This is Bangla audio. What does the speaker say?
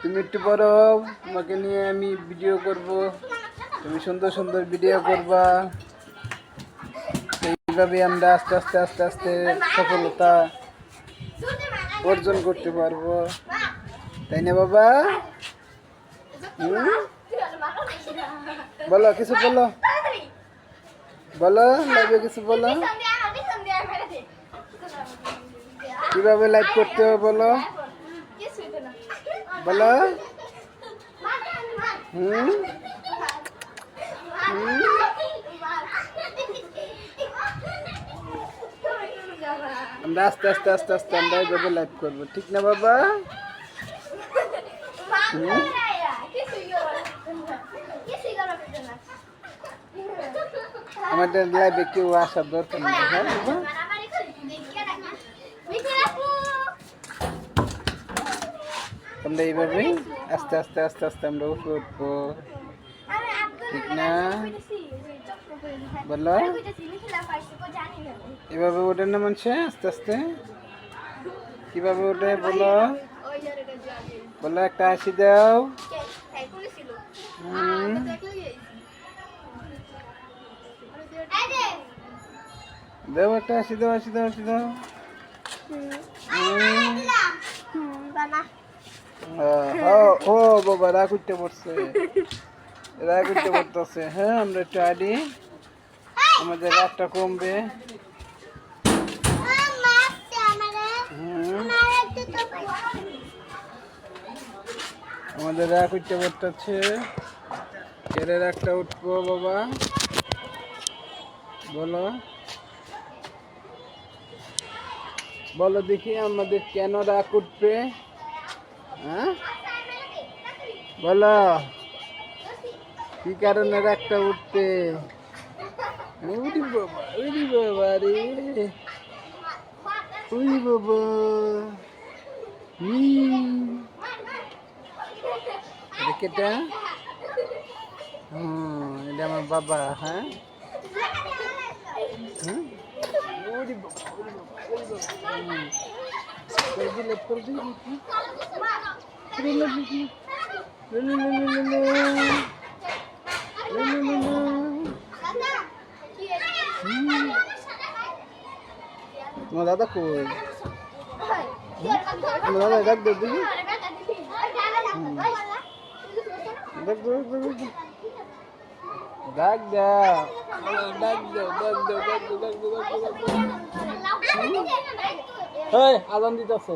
তুমি একটু বড় তোমাকে নিয়ে আমি ভিডিও করব, তুমি সুন্দর সুন্দর ভিডিও করবা। এইভাবে আমরা আস্তে আস্তে আস্তে আস্তে সফলতা অর্জন করতে পারবো, তাই না বাবা? বলো কিছু, বলো বলো, লাইভে কিছু বলো। কিভাবে লাইভ করতে হবে বলো, বলো। আমরা আস্তে আস্তে আস্তে আস্তে আমরা এইভাবে লাইভ করবো, ঠিক না বাবা? আমাদের লাইভে কেউ আসার দরকার নেই, হ্যাঁ বাবা? আমরা এইভাবে আস্তে আস্তে আস্তে আস্তে আমরা উপরে উঠবো, ঠিক না বলো? এভাবে ওঠে না মানুষে আস্তে আস্তে, কিভাবে ওঠে বলো? বলো, একটা হাসি দাও। দাও একটা হাসি দাও, হাসি দাও, হাসি দাও। ও বাবা রাগ উঠতে পড়ছে, রাগ উঠতে পড়তেছে। হ্যাঁ, আমরা একটু আডি, আমাদের রাগটা কমবে। আমাদের রাগ উঠতে পড়তেছে, কেড়ে রাগটা উঠবো বাবা, বলো বলো দেখি আমাদের কেন রাগ উঠবে, হ্যাঁ বলো কি কারণে রাগটা উঠবে? উড়ি বাবা, উড়ি বাবা রে, উড়ি বাবা। কেটা? এটা আমার বাবা। হ্যাঁ, উড়ি বাবা, উড়ি বাবা, উড়ি বাবা। করে দিলে, করে দিলে তোমার দাদা কই? তোমার দাদা ডাক দাও দেখি, ডাক দাও, ডাক দাও, ডাক দাও, ডাক দাও, ডাক দাও, ডাক দাও, ডাক দাও। আজান দিতেছে।